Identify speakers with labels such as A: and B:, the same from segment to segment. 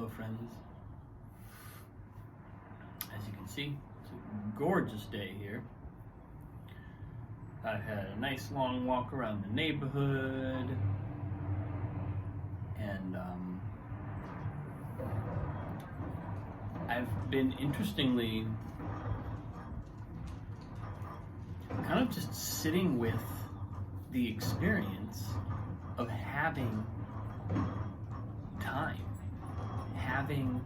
A: Hello friends. As you can see, it's a gorgeous day here. I had a nice long walk around the neighborhood, and I've been interestingly kind of just sitting with the experience of having time, having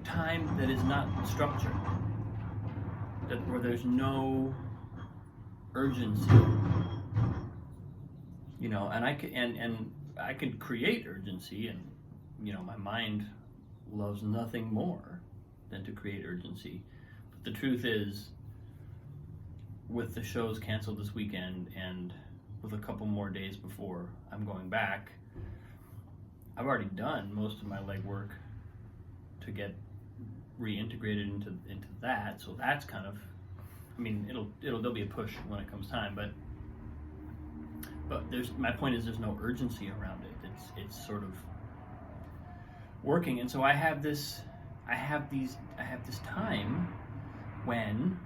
A: time that is not structured, where there's no urgency, you know, and I could create urgency, and you know, my mind loves nothing more than to create urgency. But the truth is, with the shows canceled this weekend and with a couple more days before I'm going back, I've already done most of my legwork to get reintegrated into that. So that's kind of, I mean, there'll be a push when it comes time, but my point is there's no urgency around it. It's sort of working, and so I have this time when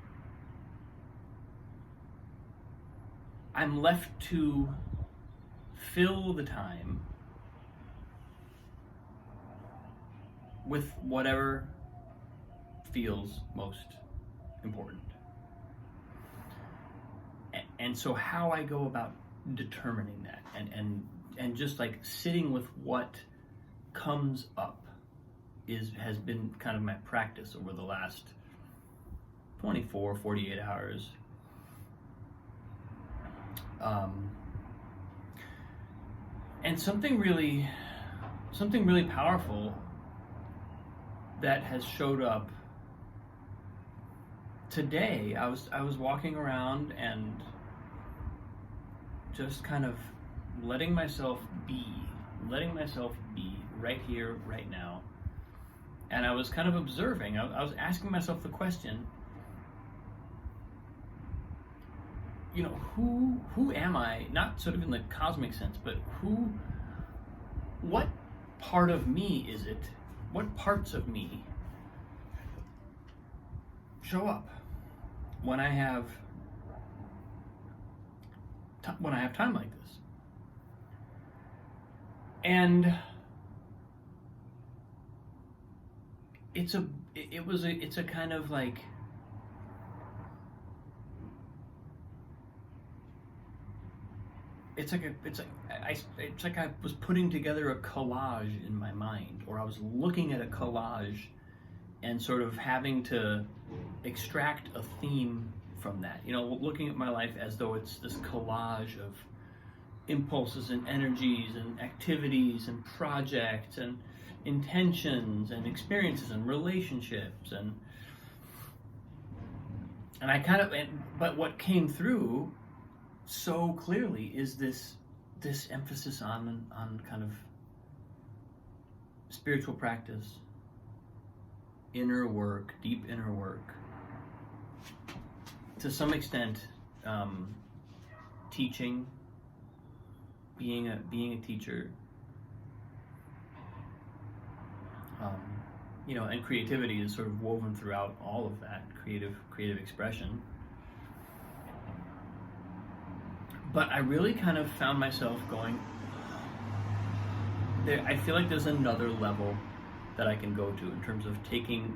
A: I'm left to fill the time with whatever feels most important. And so how I go about determining that and just like sitting with what comes up has been kind of my practice over the last 24, 48 hours. And something really powerful that has showed up today. I was walking around and just kind of letting myself be right here, right now. And I was kind of observing. I was asking myself the question, you know, who am I? Not sort of in the cosmic sense, but what part of me is it? What parts of me show up when I have time like this? And it's a kind of like, it's like I was putting together a collage in my mind, or I was looking at a collage and sort of having to extract a theme from that. You know, looking at my life as though it's this collage of impulses and energies and activities and projects and intentions and experiences and relationships, and I kind of, but what came through so clearly is this emphasis on kind of spiritual practice, inner work, deep inner work, to some extent, teaching, being a teacher, you know, and creativity is sort of woven throughout all of that, creative expression. But I really kind of found myself going, I feel like there's another level that I can go to in terms of taking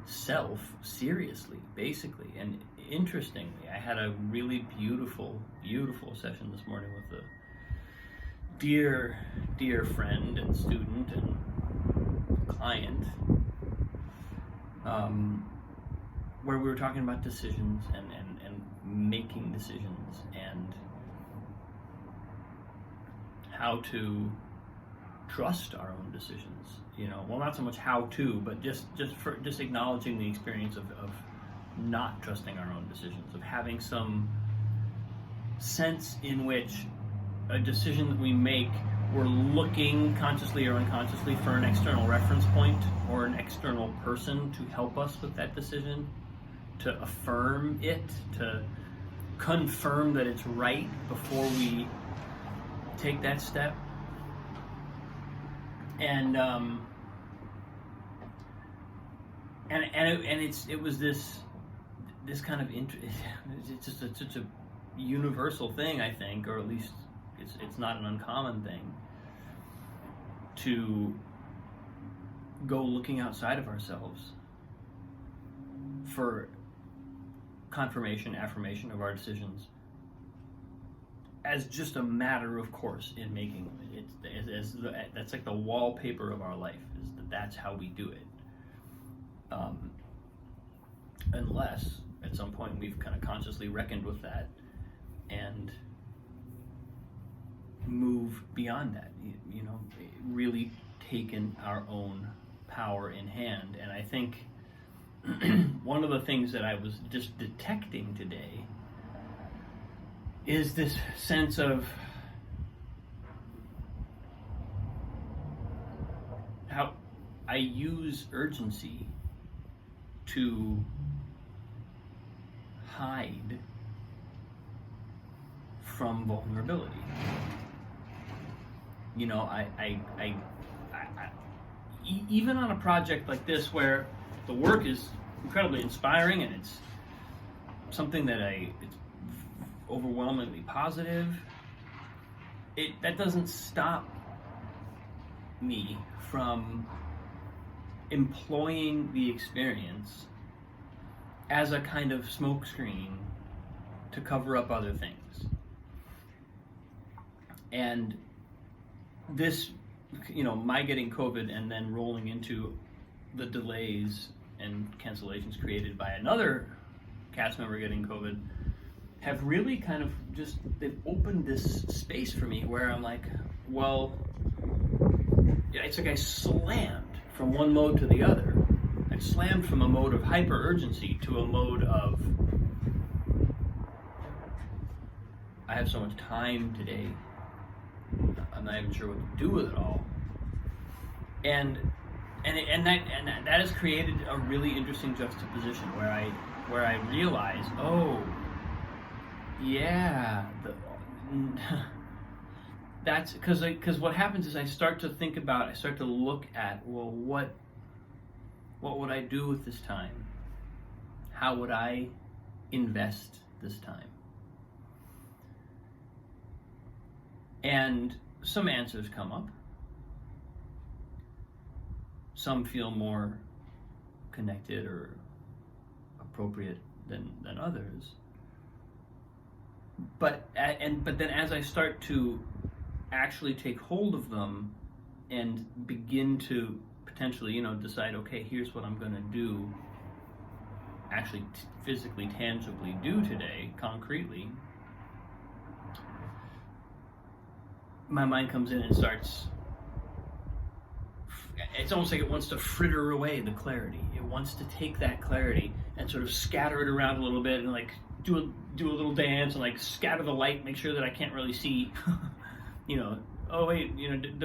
A: myself seriously, basically. And interestingly, I had a really beautiful session this morning with a dear friend and student and client, where we were talking about decisions and making decisions and how to trust our own decisions. You know, well, not so much how to, but just acknowledging the experience of not trusting our own decisions, of having some sense in which a decision that we make, we're looking consciously or unconsciously for an external reference point or an external person to help us with that decision, to affirm it, to confirm that it's right before we take that step. And it was this kind of it's just such a universal thing, I think, or at least it's not an uncommon thing, to go looking outside of ourselves for confirmation, affirmation of our decisions, as just a matter of course in making it. That's like the wallpaper of our life, is that's how we do it. Unless at some point we've kind of consciously reckoned with that and move beyond that, really taken our own power in hand. And I think one of the things that I was just detecting today is this sense of how I use urgency to hide from vulnerability. Even on a project like this, where the work is incredibly inspiring and it's something that it's overwhelmingly positive, that doesn't stop me from employing the experience as a kind of smokescreen to cover up other things. And this, my getting COVID and then rolling into the delays and cancellations created by another cast member getting COVID, have really kind of they've opened this space for me where I'm like, well, it's like I slammed from one mode to the other. I slammed from a mode of hyper urgency to a mode of, I have so much time today, I'm not even sure what to do with it all. And that has created a really interesting juxtaposition where I realize, oh, yeah, that's because what happens is I start to look at, well, what would I do with this time? How would I invest this time? And some answers come up. Some feel more connected or appropriate than others. But then as I start to actually take hold of them and begin to potentially, decide, okay, here's what I'm going to do, actually physically, tangibly do today, concretely, my mind comes in and starts, it's almost like it wants to fritter away the clarity. It wants to take that clarity and sort of scatter it around a little bit and like do a little dance and like scatter the light, make sure that I can't really see. Oh wait,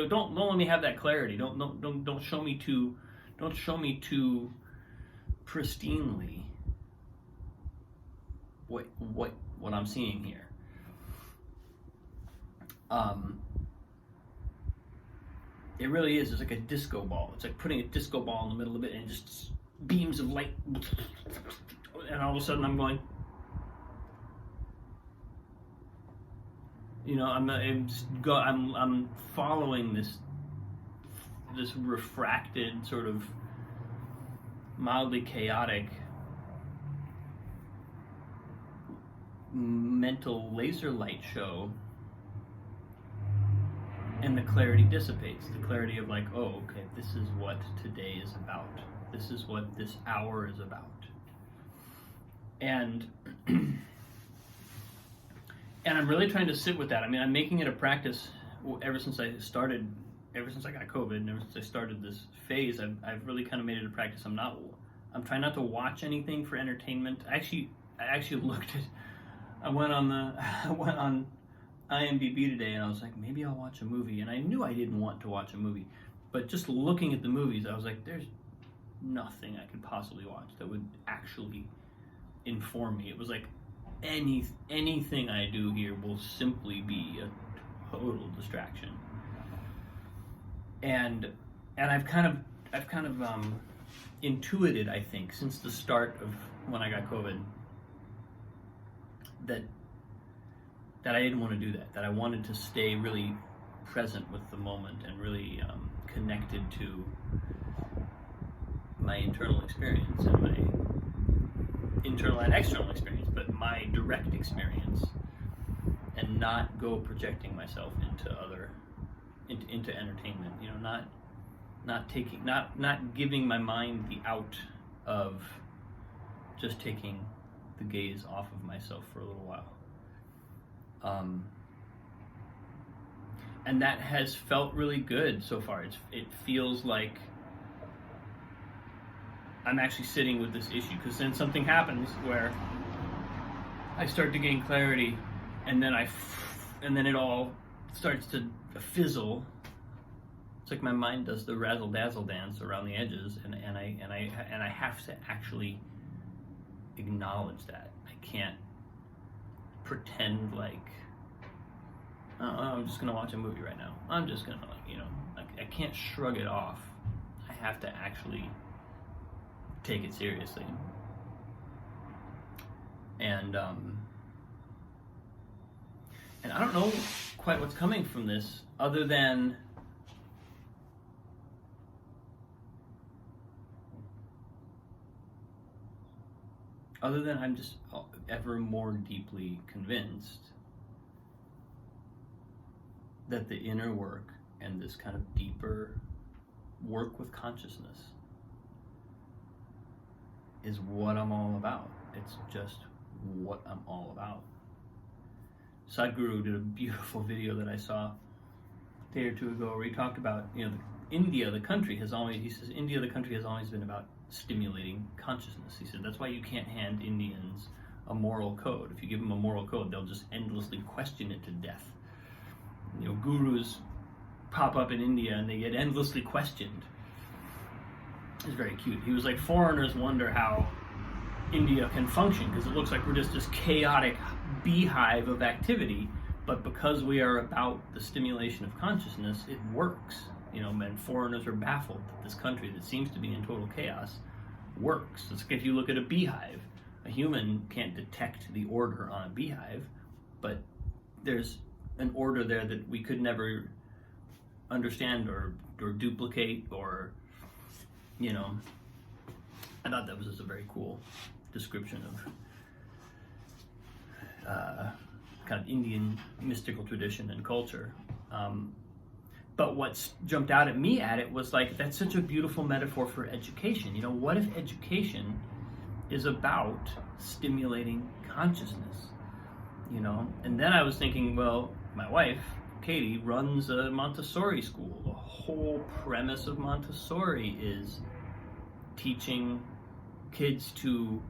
A: don't let me have that clarity. Don't show me too pristinely what I'm seeing here. It really is. It's like a disco ball. It's like putting a disco ball in the middle of it and just beams of light, and all of a sudden I'm going, I'm following this refracted, sort of mildly chaotic mental laser light show, and the clarity dissipates. The clarity of like, oh, okay, this is what today is about. This is what this hour is about. And I'm really trying to sit with that. I mean, I'm making it a practice ever since I got COVID, and ever since I started this phase. I've really kind of made it a practice. I'm trying not to watch anything for entertainment. I actually looked at. I went on IMDb today, and I was like, maybe I'll watch a movie. And I knew I didn't want to watch a movie, but just looking at the movies, I was like, there's nothing I could possibly watch that would actually inform me. It was like anything I do here will simply be a total distraction. And I've kind of intuited, I think, since the start of when I got COVID, that I didn't want to do that. That I wanted to stay really present with the moment and really connected to my internal experience and my internal and external experience, but my direct experience, and not go projecting myself into entertainment. You know, not giving my mind the out of just taking the gaze off of myself for a little while. And that has felt really good so far. It feels like I'm actually sitting with this issue, because then something happens where I start to gain clarity, and then it all starts to fizzle. It's like my mind does the razzle dazzle dance around the edges, and I have to actually acknowledge that. I can't pretend like, oh, I'm just gonna watch a movie right now. I'm just gonna, I can't shrug it off. I have to actually take it seriously. And I don't know quite what's coming from this, other than I'm just ever more deeply convinced that the inner work and this kind of deeper work with consciousness is what I'm all about. It's just what I'm all about. Sadhguru did a beautiful video that I saw a day or two ago where he talked about, India, the country, has always been about stimulating consciousness. He said that's why you can't hand Indians a moral code. If you give them a moral code, they'll just endlessly question it to death. Gurus pop up in India and they get endlessly questioned. It's very cute. He was like, foreigners wonder how India can function, because it looks like we're just this chaotic beehive of activity, but because we are about the stimulation of consciousness, it works. And foreigners are baffled that this country that seems to be in total chaos works. It's like if you look at a beehive, a human can't detect the order on a beehive, but there's an order there that we could never understand or duplicate, or I thought that was just a very cool description of kind of Indian mystical tradition and culture. But what's jumped out at me at it was like, that's such a beautiful metaphor for education. What if education is about stimulating consciousness? And then I was thinking, well, my wife, Katie, runs a Montessori school. The whole premise of Montessori is teaching kids to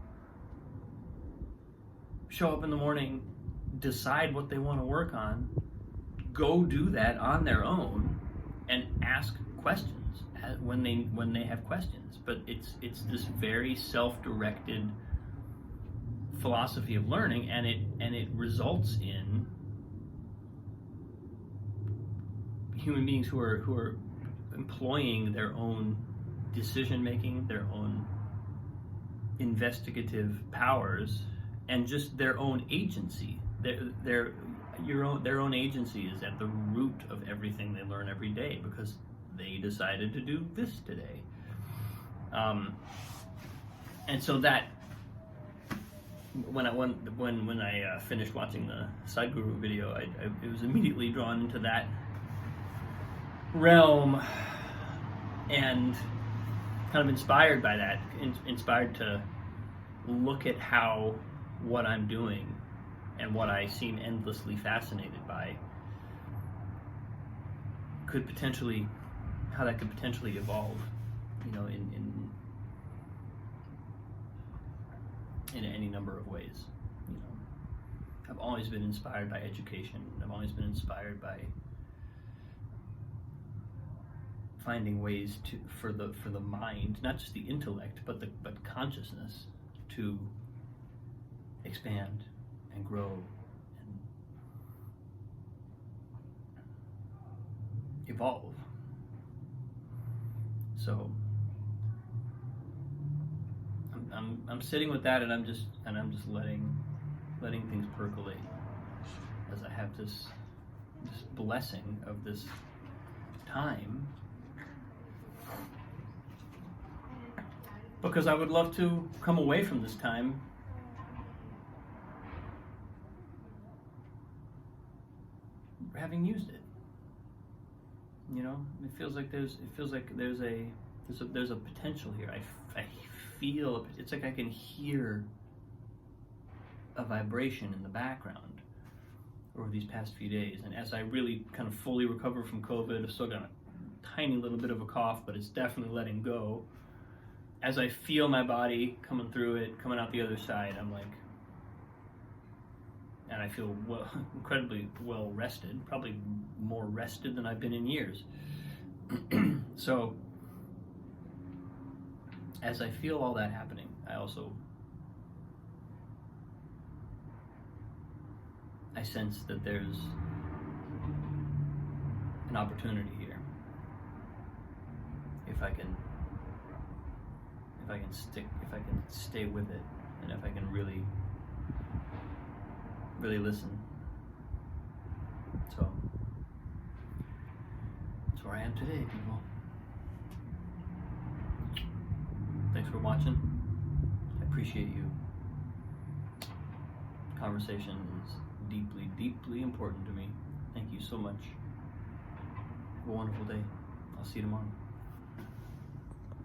A: show up in the morning, decide what they want to work on, go do that on their own, and ask questions when they have questions. But it's this very self-directed philosophy of learning, and it results in human beings who are employing their own decision making, their own investigative powers, and just their own agency. Their own agency is at the root of everything they learn every day, because they decided to do this today. And so that when I finished watching the Sadhguru video, I was immediately drawn into that realm, and kind of inspired by that, inspired to look at how what I'm doing and what I seem endlessly fascinated by how that could potentially evolve, in any number of ways. I've always been inspired by education. I've always been inspired by finding ways for the mind, not just the intellect, but consciousness, to expand and grow evolve. So I'm sitting with that, and I'm just letting things percolate as I have this blessing of this time, because I would love to come away from this time having used it. You know, it feels like there's a potential here. I feel, it's like I can hear a vibration in the background over these past few days. And as I really kind of fully recover from COVID, I've still got a tiny little bit of a cough, but it's definitely letting go. As I feel my body coming through it, coming out the other side, I'm like, and I feel incredibly well rested, probably more rested than I've been in years. So as I feel all that happening, I sense that there's an opportunity here. If I can stay with it, and if I can really listen. So that's where I am today, people. Thanks for watching. I appreciate you. Conversation is deeply, deeply important to me. Thank you so much. Have a wonderful day. I'll see you tomorrow.